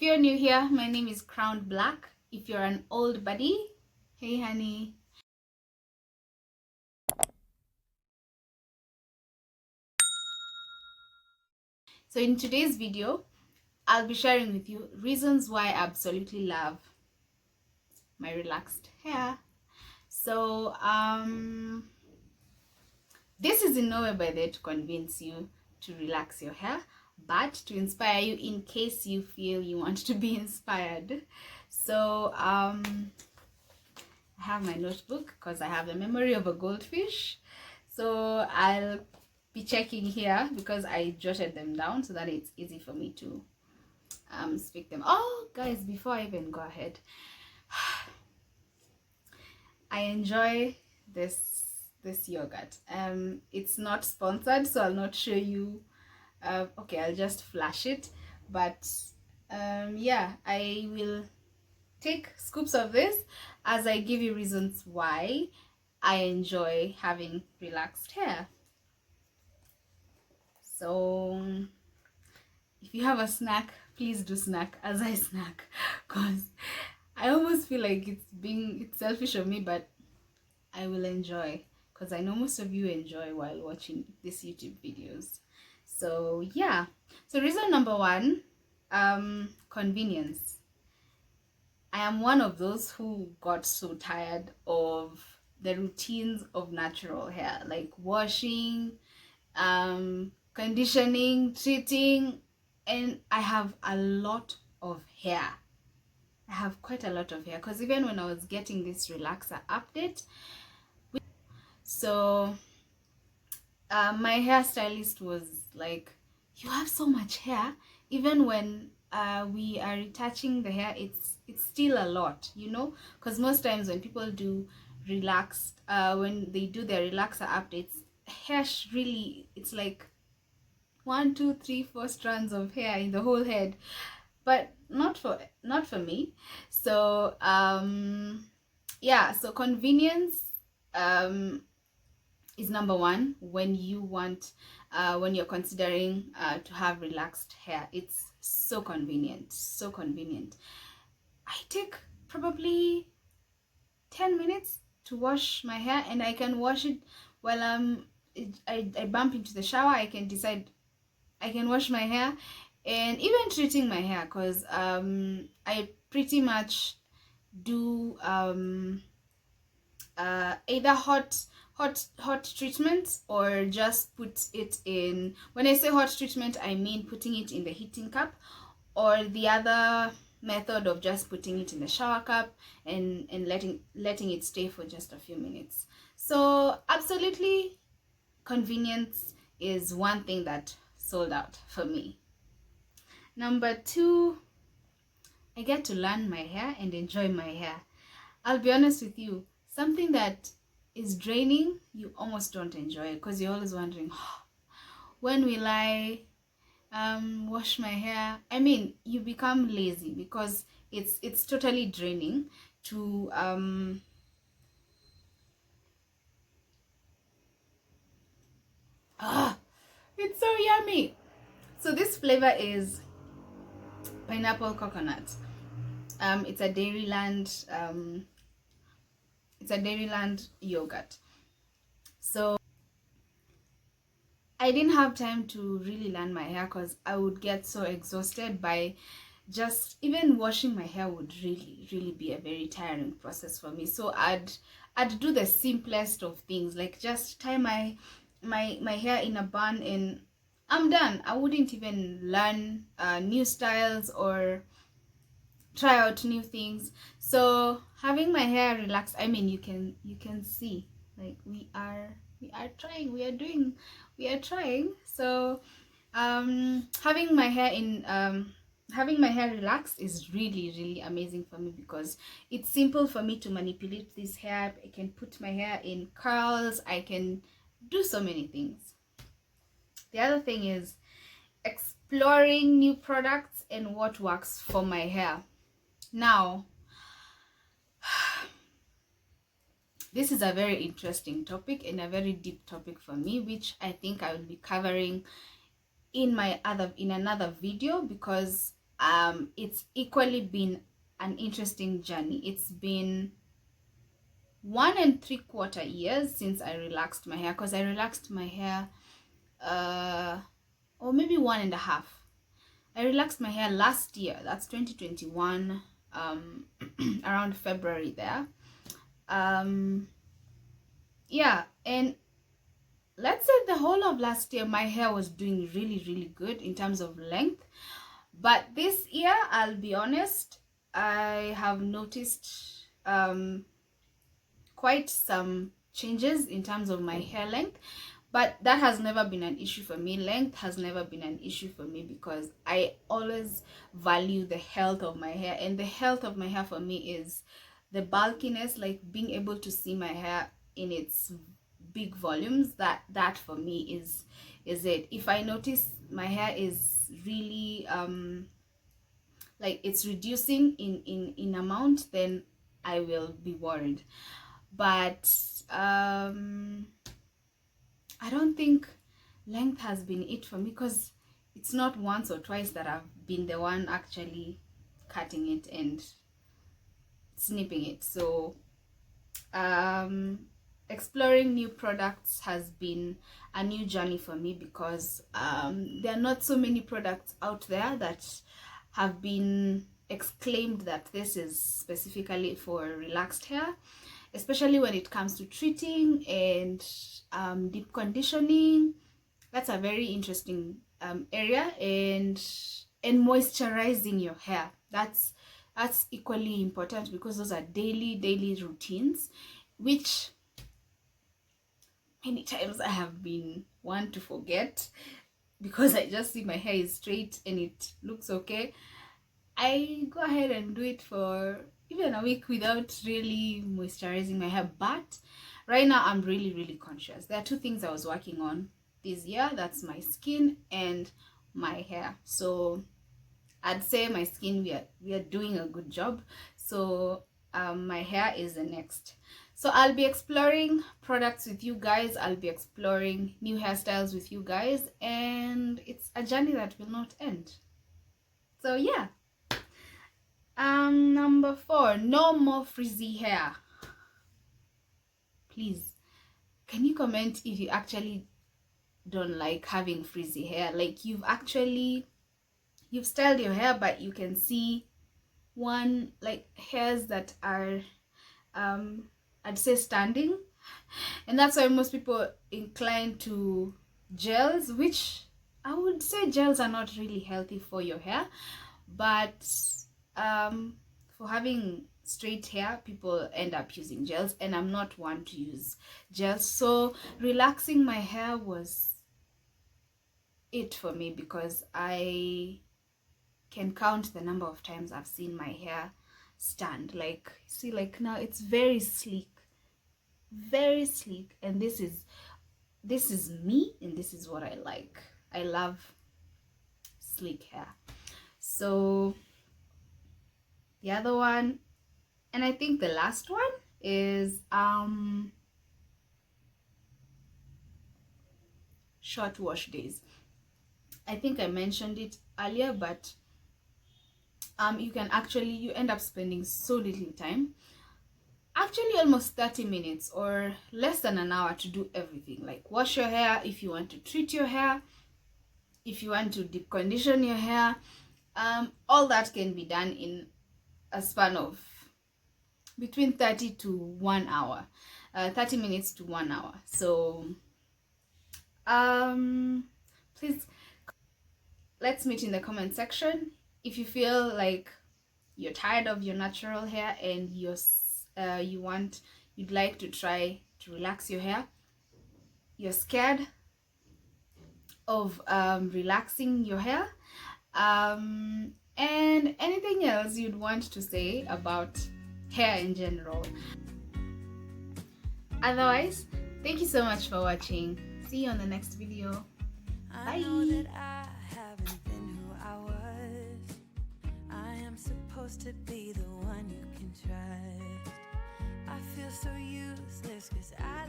If you're new here, my name is Crowned Black. If you're an old buddy, hey honey. So in today's video, I'll be sharing with you reasons why I absolutely love my relaxed hair. So this is in no way by there to convince you to relax your hair, but to inspire you in case you feel you want to be inspired. So I have my notebook because I have the memory of a goldfish. So I'll be checking here because I jotted them down so that it's easy for me to speak them. Oh guys, before I even go ahead, I enjoy this yogurt. It's not sponsored, so I'll not show you. Okay, I'll just flash it, but yeah, I will take scoops of this as I give you reasons why I enjoy having relaxed hair. So if you have a snack, please do snack as I snack, because I almost feel like it's selfish of me, but I will enjoy because I know most of you enjoy while watching these YouTube videos. So yeah, so reason number one, convenience. I am one of those who got so tired of the routines of natural hair, like washing, conditioning, treating, and I have a lot of hair. I have quite a lot of hair because even when I was getting this relaxer update, so my hairstylist was like, "You have so much hair. Even when we are retouching the hair, it's still a lot, you know, because most times when people do relaxed, when they do their relaxer updates, hair really, it's like 1, 2, 3, 4 strands of hair in the whole head, but not for me. So yeah, so convenience is number one when you want when you're considering to have relaxed hair. It's so convenient, so convenient. I take probably 10 minutes to wash my hair, and I can wash it while I bump into the shower. I can decide I can wash my hair, and even treating my hair, because I pretty much do either hot treatment or just put it in. When I say hot treatment, I mean putting it in the heating cup, or the other method of just putting it in the shower cup and letting it stay for just a few minutes. So absolutely, convenience is one thing that sold out for me. Number two, I get to learn my hair and enjoy my hair. I'll be honest with you, something that is draining, you almost don't enjoy it because you're always wondering, oh, when will I wash my hair? I mean, you become lazy because it's totally draining to it's so yummy. So this flavor is pineapple coconut. It's a Dairyland yogurt. So I didn't have time to really learn my hair because I would get so exhausted by just even washing my hair would really be a very tiring process for me. So I'd do the simplest of things, like just tie my hair in a bun and I'm done. I wouldn't even learn new styles or try out new things. So having my hair relaxed, I mean, you can see, like, we are trying, we are trying. So having my hair relaxed is really amazing for me because it's simple for me to manipulate this hair. I can put my hair in curls, I can do so many things. The other thing is exploring new products and what works for my hair. Now, this is a very interesting topic and a very deep topic for me, which I think I will be covering in another video, because it's equally been an interesting journey. It's been 1.75 years since I relaxed my hair, because I relaxed my hair or maybe 1.5. I relaxed my hair last year, that's 2021, around February there. Yeah, and let's say the whole of last year my hair was doing really good in terms of length. But this year, I'll be honest, I have noticed quite some changes in terms of my hair length. But that has never been an issue for me. Length has never been an issue for me, because I always value the health of my hair. And the health of my hair for me is the bulkiness, like being able to see my hair in its big volumes. That for me is it. If I notice my hair is really like it's reducing in amount, then I will be worried. But I don't think length has been it for me, because it's not once or twice that I've been the one actually cutting it and snipping it. So exploring new products has been a new journey for me, because there are not so many products out there that have been exclaimed that this is specifically for relaxed hair, especially when it comes to treating and deep conditioning. That's a very interesting area, and moisturizing your hair. That's equally important, because those are daily routines, which many times I have been one to forget, because I just see my hair is straight and it looks okay. I go ahead and do it for even a week without really moisturizing my hair. But right now I'm really conscious. There are two things I was working on this year. That's my skin and my hair. So I'd say my skin, we are doing a good job. So my hair is the next. So I'll be exploring products with you guys. I'll be exploring new hairstyles with you guys, and it's a journey that will not end. So yeah. Number 4, no more frizzy hair. Please, can you comment if you actually don't like having frizzy hair? Like you've styled your hair, but you can see one like hairs that are I'd say standing, and that's why most people incline to gels, which I would say gels are not really healthy for your hair. But for having straight hair, people end up using gels, and I'm not one to use gels. So relaxing my hair was it for me, because I can count the number of times I've seen my hair stand. Like, see, like now it's very sleek, and this is me, and this is what I like. I love sleek hair. So the other one, and I think the last one, is short wash days. I think I mentioned it earlier, but you end up spending so little time, actually almost 30 minutes or less than an hour, to do everything, like wash your hair, if you want to treat your hair, if you want to deep condition your hair. All that can be done in a span of between 30 to 1 hour, 30 minutes to 1 hour. So please, let's meet in the comment section if you feel like you're tired of your natural hair and you'd like to try to relax your hair, you're scared of relaxing your hair, and anything else you'd want to say about hair in general. Otherwise, thank you so much for watching. See you on the next video. Bye. I know that I haven't been who I was. I am supposed to be the one you can trust. I feel so useless 'cause I